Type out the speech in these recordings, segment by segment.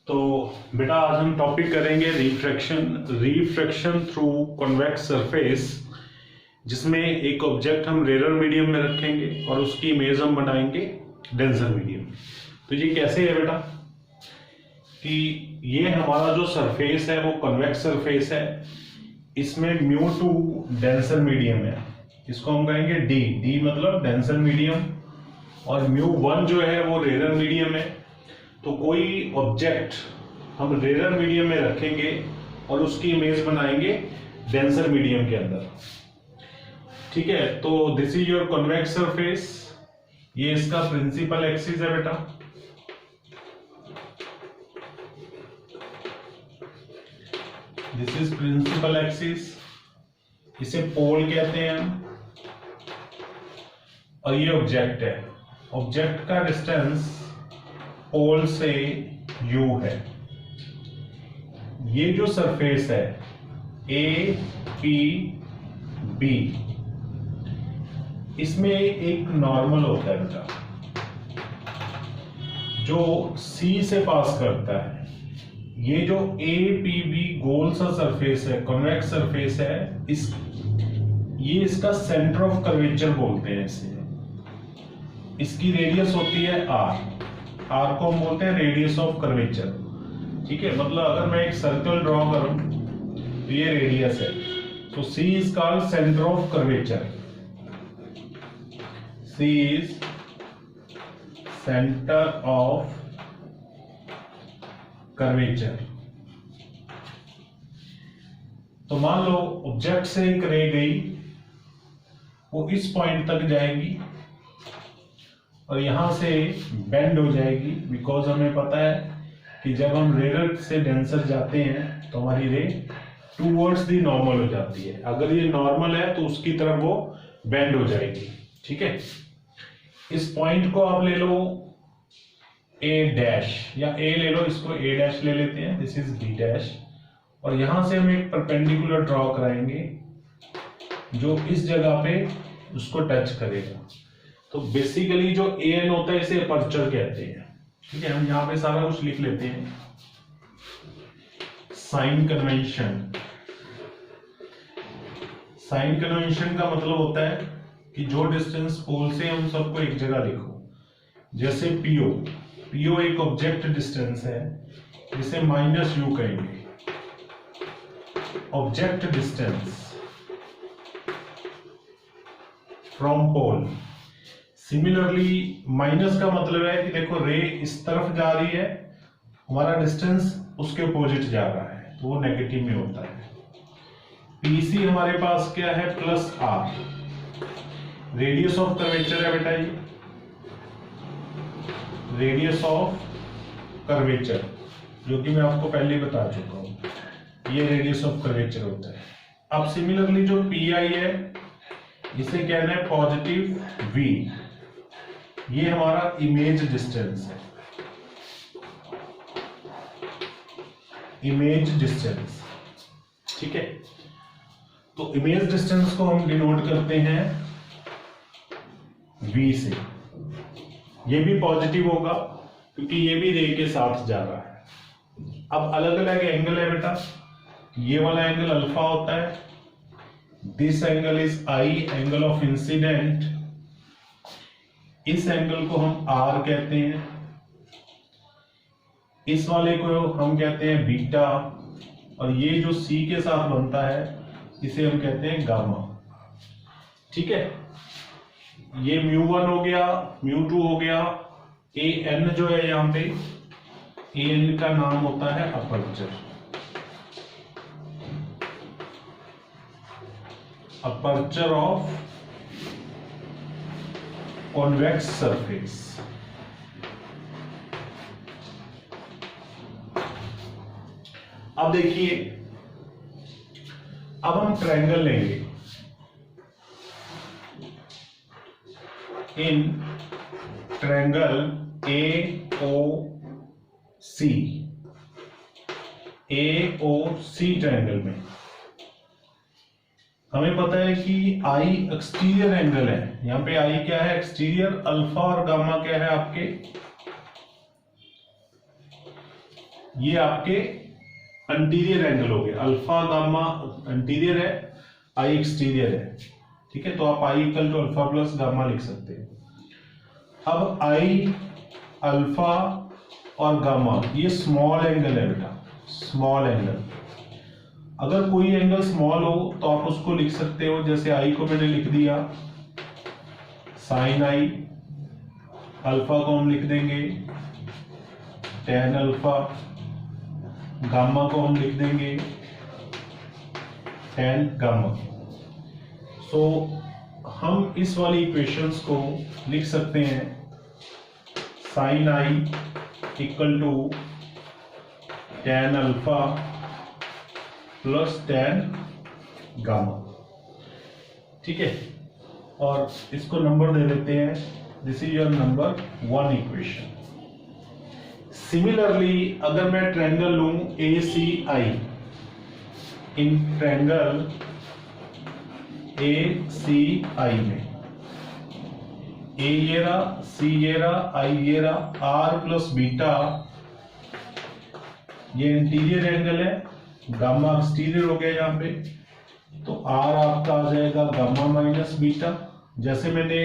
तो बेटा आज हम टॉपिक करेंगे रिफ्रैक्शन थ्रू कॉन्वेक्स सरफेस, जिसमें एक ऑब्जेक्ट हम रेयर मीडियम में रखेंगे और उसकी इमेज हम बनाएंगे डेंसर मीडियम। तो ये कैसे है बेटा कि ये हमारा जो सरफेस है वो कॉन्वेक्स सरफेस है, इसमें μ2 डेंसर मीडियम है, इसको हम कहेंगे डी मतलब डेंसर मीडियम, और μ1 जो है वो रेयर मीडियम है। तो कोई ऑब्जेक्ट हम रेयर मीडियम में रखेंगे और उसकी इमेज बनाएंगे डेंसर मीडियम के अंदर। ठीक है, तो this is your convex surface, ये इसका प्रिंसिपल एक्सिस है बेटा। दिस इज प्रिंसिपल एक्सिस, इसे पोल कहते हैं हम, और ये ऑब्जेक्ट है। ऑब्जेक्ट का डिस्टेंस पोल से u है। ये जो सरफेस है ए पी बी, इसमें एक नॉर्मल होता है बेटा जो C से पास करता है। ये जो ए पी बी गोल सा सरफेस है, कॉन्वेक्स सरफेस है, ये इसका सेंटर ऑफ कर्वेचर बोलते हैं इसे। इसकी रेडियस होती है r को हम बोलते हैं रेडियस ऑफ कर्वेचर। ठीक है, मतलब अगर मैं एक सर्कल ड्रॉ करूं तो ये रेडियस है, तो C is called centre of curvature. C is centre of curvature. तो मान लो ऑब्जेक्ट से एक रे गई, वो इस पॉइंट तक जाएगी और यहां से बेंड हो जाएगी, बिकॉज हमें पता है कि जब हम रेयर से डेंसर जाते हैं तो हमारी रे टूवर्ड्स दी नॉर्मल हो जाती है। अगर ये नॉर्मल है तो उसकी तरफ वो बेंड हो जाएगी। ठीक है, इस पॉइंट को आप ले लो a डैश, या a ले लो, इसको a डैश ले लेते हैं, दिस इज b डैश, और यहां से हम एक परपेंडिकुलर ड्रॉ कराएंगे जो इस जगह पे उसको टच करेगा। तो बेसिकली जो an होता है इसे अपर्चर कहते हैं। ठीक है, हम यहां पे सारा कुछ लिख लेते हैं। साइन कन्वेंशन, साइन कन्वेंशन का मतलब होता है कि जो डिस्टेंस पोल से हम सबको एक जगह लिखो। जैसे पीओ एक ऑब्जेक्ट डिस्टेंस है, जिसे -u कहेंगे, object distance from pole. Similarly minus का मतलब है कि देखो रे इस तरफ जा रही है, हमारा डिस्टेंस उसके अपोजिट जा रहा है, तो वो नेगेटिव में होता है। पीसी हमारे पास क्या है, +r, रेडियस ऑफ कर्वेचर है बेटा, ये रेडियस ऑफ कर्वेचर, जो कि मैं आपको पहले ही बता चुका हूं, ये रेडियस ऑफ कर्वेचर होता है। अब सिमिलरली जो पीआई है, इसे कहना है पॉजिटिव v, ये हमारा इमेज डिस्टेंस है, इमेज डिस्टेंस। ठीक है, तो इमेज डिस्टेंस को हम डिनोट करते हैं v से। ये भी पॉजिटिव होगा क्योंकि ये भी रे के साथ जा रहा है। अब अलग अलग एंगल है बेटा, ये वाला एंगल अल्फा होता है, this angle is I, angle of incident, इस एंगल को हम R कहते हैं, इस वाले को हम कहते हैं बीटा, और ये जो C के साथ बनता है इसे हम कहते हैं गामा। ठीक है, ये μ1 हो गया, μ2 हो गया, an जो है यहां पे, an का नाम होता है aperture, aperture of convex surface. अब देखिए, अब हम ट्रायंगल लेंगे। इन ट्रायंगल AOC ट्रायंगल में हमें पता है कि I एक्सटीरियर एंगल है। यहां पे I क्या है, एक्सटीरियर, अल्फा और गामा क्या है आपके ये आपके अंटीरियर एंगल हो गए, अल्फा गामा अंटीरियर है, आई एक्सटीरियर है, ठीक है। तो आप I equal to alpha plus gamma लिख सकते हैं। अब आई, अल्फा और गामा ये स्मॉल एंगल है बेटा, स्मॉल एंगल। अगर कोई एंगल स्मॉल हो तो आप उसको लिख सकते हो, जैसे आई को मैंने लिख दिया साइन आई, अल्फा को हम लिख देंगे टेन अल्फा, गामा को हम लिख देंगे टेन गामा। सो हम इस वाली इक्वेशंस को लिख सकते हैं sine I equal to ten alpha plus ten gamma, ठीक है। और इसको नंबर दे देते हैं, this is your number 1 equation. Similarly अगर मैं ट्रायंगल लूं ए सी आई, इन ट्रायंगल ए सी आई में ए ये रहा, सी ये रहा, आई ये रहा, आर प्लस बीटा ये इंटीरियर एंगल है, गामा एक्सटीरियर हो गया यहाँ पे, तो आर आपका आ जाएगा गामा माइनस बीटा। जैसे मैंने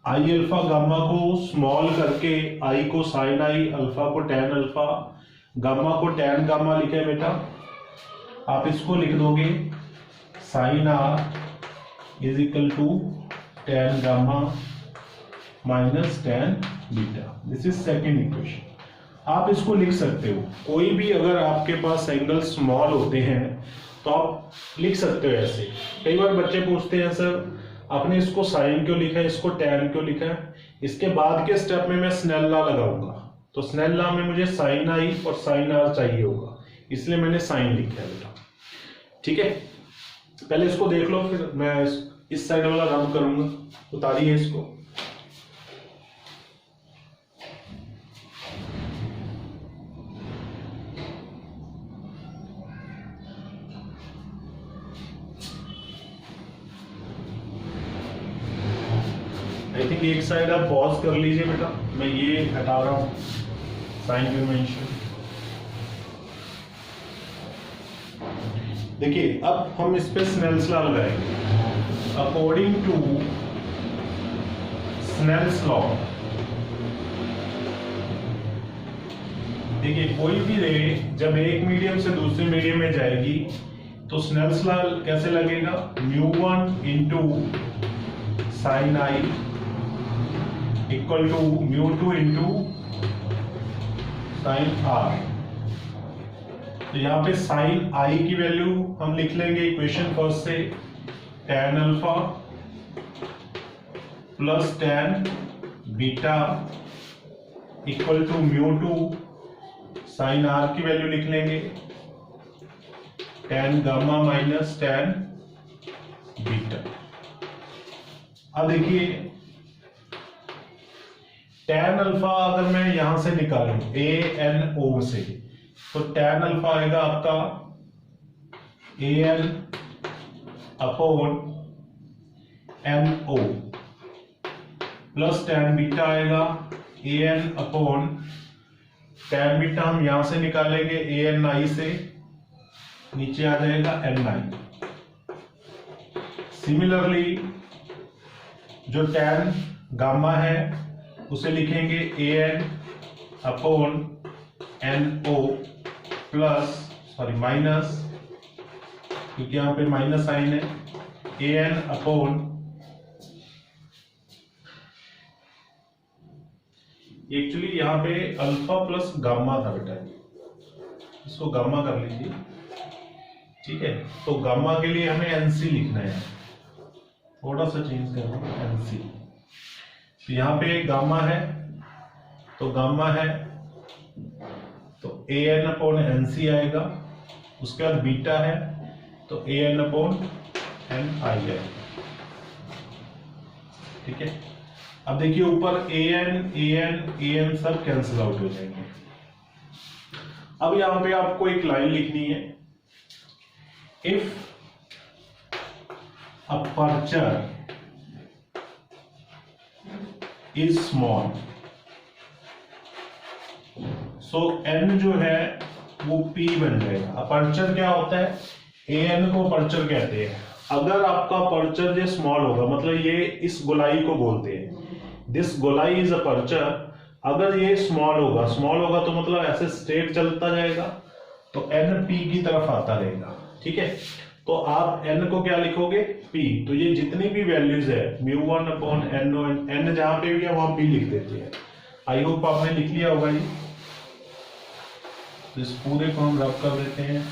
आई अल्फा गामा को स्मॉल करके आई को साइन आई, अल्फा को टेन अल्फा, गामा को टेन गामा लिखे बेटा, आप इसको लिख दोगे sine r is equal to ten gamma minus ten beta. This is second equation. आप इसको लिख सकते हो, कोई भी अगर आपके पास एंगल स्मॉल होते हैं तो आप लिख सकते हो ऐसे। कई बार बच्चे पूछते हैं सर आपने इसको साइन क्यों लिखा है, इसको टैन क्यों लिखा है। इसके बाद के स्टेप में मैं स्नेल लॉ लगाऊंगा, तो स्नेल लॉ में मुझे साइन आई और साइन आर चाहिए होगा, इसलिए मैंने साइन लिखा है बेटा, ठीक है। पहले इसको देख लो, फिर मैं इस साइड वाला रब करूंगा। उतारिए इसको, आई थिंक एक साइड आप पॉज कर लीजिए बेटा, मैं ये हटा रहा हूं साइन कन्वेंशन। देखिए अब हम इस पे स्नेल्स लॉ लगाएंगे। अकॉर्डिंग टू स्नेल्स लॉ, देखिए कोई भी रे जब एक मीडियम से दूसरे मीडियम में जाएगी तो स्नेल्स लॉ कैसे लगेगा, μ1 into sine I equal to μ2 into sine R. तो यहाँ पे साइन आई की वैल्यू हम लिख लेंगे इक्वेशन फर्स्ट से, tan alpha plus tan beta equal to μ2, sine R की वैल्यू लिख लेंगे tan gamma minus ten beta. अब देखिए टेन अल्फा अगर मैं यहां से निकालूं ए एन ओ से, तो टेन अल्फा आएगा आपका A N upon N O plus tan beta आएगा A N upon tan beta हम यहां से निकालेंगे ए एन आई से, नीचे आ जाएगा एन आई। सिमिलरली जो टेन गामा है उसे लिखेंगे A N upon N O plus sorry minus, क्योंकि यहां पे माइनस साइन है, ए एन अपॉन एक्चुअली यहां पे अल्फा प्लस गामा था बेटा, इसको गामा कर लीजिए, ठीक है। तो गामा के लिए हमें एनसी लिखना है, थोड़ा सा चेंज करना एनसी। तो यहाँ पे गामा है, तो गामा है तो ए एन अपॉन एन सी आएगा, उसके बाद बीटा है तो ए एन अपॉन एन आई आएगा, ठीक है। अब देखिए ऊपर ए एन सब कैंसिल आउट हो जाएंगे। अब यहां पे आपको एक लाइन लिखनी है, if aperture is small, so n जो है वो P बन जाएगा। अपर्चर क्या होता है, AN को अपर्चर कहते हैं। अगर आपका अपर्चर ये स्मॉल होगा, मतलब ये इस गोलाई को बोलते हैं, दिस गोलाई इज अपर्चर। अगर ये स्मॉल होगा तो मतलब ऐसे स्ट्रेट चलता जाएगा, तो N P की तरफ आता रहेगा। ठीक है, तो आप N को क्या लिखोगे, P। तो ये जितनी भी वैल्यूज है μ1 अपॉन N जहां पे भी है वहां P लिख देते हैं। आई होप आपने लिख लिया होगा ये। तो इस पूरे को हम रब कर देते हैं।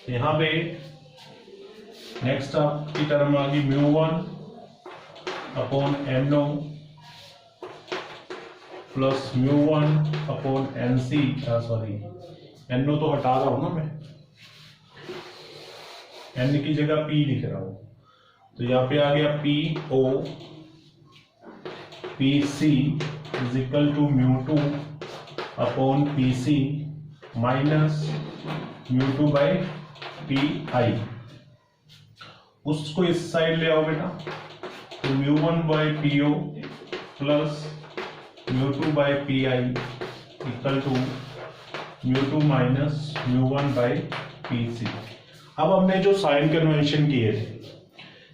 यहां पे नेक्स्ट आपकी टर्म आ गई μ1 upon NO plus μ1 upon NC। Sorry, NO तो हटा रहा हूं ना मैं, N की जगह P लिख रहा हूं। तो यहाँ पे आ गया PO PC is equal to μ2 upon PC minus μ2 by PI। उसको इस साइड ले आओ बेटा, तो μ1 by PO plus μ2 by PI equal to μ2 minus μ1 by PC। अब हमने जो साइन कन्वेंशन किए थे,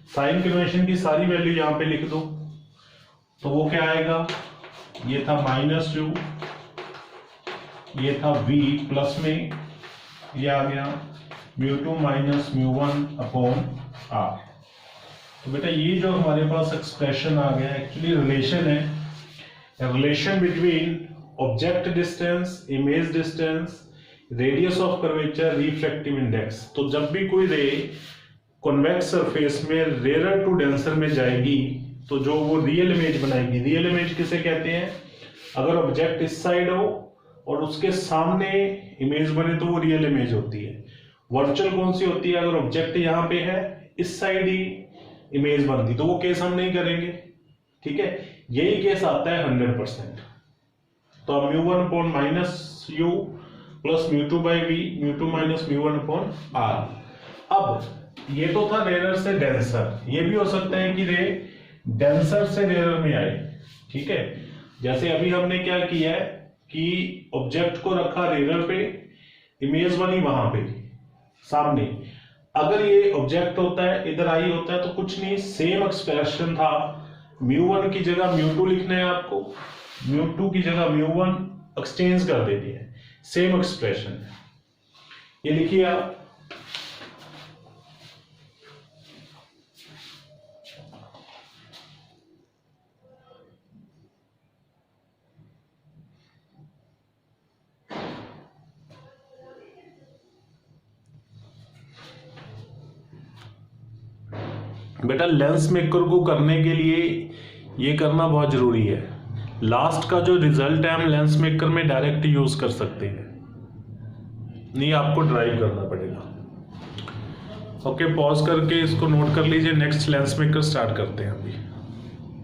साइन कन्वेंशन की सारी वैल्यू यहां पे लिख दो। तो वो क्या आएगा, ये था -u, ये था v, प्लस में ये आ गया μ2 माइनस μ1 अपॉन r। तो बेटा ये जो हमारे पास एक्सप्रेशन आ गया एक्चुअली रिलेशन है, relation between object distance, image distance, radius of curvature, refractive index. तो जब भी कोई रे कॉन्वेक्स सरफेस में रेयर टू डेंसर में जाएगी तो जो वो रियल इमेज बनाएगी, रियल इमेज किसे कहते हैं, अगर ऑब्जेक्ट इस साइड हो और उसके सामने इमेज बने तो वो रियल इमेज होती है। वर्चुअल कौन सी होती है, अगर ऑब्जेक्ट यहाँ पे है इस साइड ही इमेज बनती, तो वो केस हम नहीं करेंगे। ठीक है, यही केस आता है 100%। तो अब μ1 upon minus u plus μ2 by v, μ2 minus μ1 upon r। अब ये तो था रेयर से डेंसर, ये भी हो सकता है कि रे डेंसर से रेयर में आए। ठीक है, जैसे अभी हमने क्या किया है कि ऑब्जेक्ट को रखा रेयर पे, इमेज बनी वहां पे सामने। अगर ये ऑब्जेक्ट होता है इधर आई होता है तो कुछ नहीं, सेम एक्सप्रेशन था। μ1 की जगह μ2 लिखना है आपको, μ2 की जगह μ1 एक्सचेंज कर देनी है, सेम एक्सप्रेशन है। ये लिखिए आप, बेटा लेंस मेकर को करने के लिए ये करना बहुत जरूरी है। लास्ट का जो रिजल्ट है हम लेंस मेकर में डायरेक्ट यूज कर सकते हैं, नहीं आपको ड्राइव करना पड़ेगा। ओके, पॉज करके इसको नोट कर लीजिए। नेक्स्ट लेंस मेकर स्टार्ट करते हैं अभी।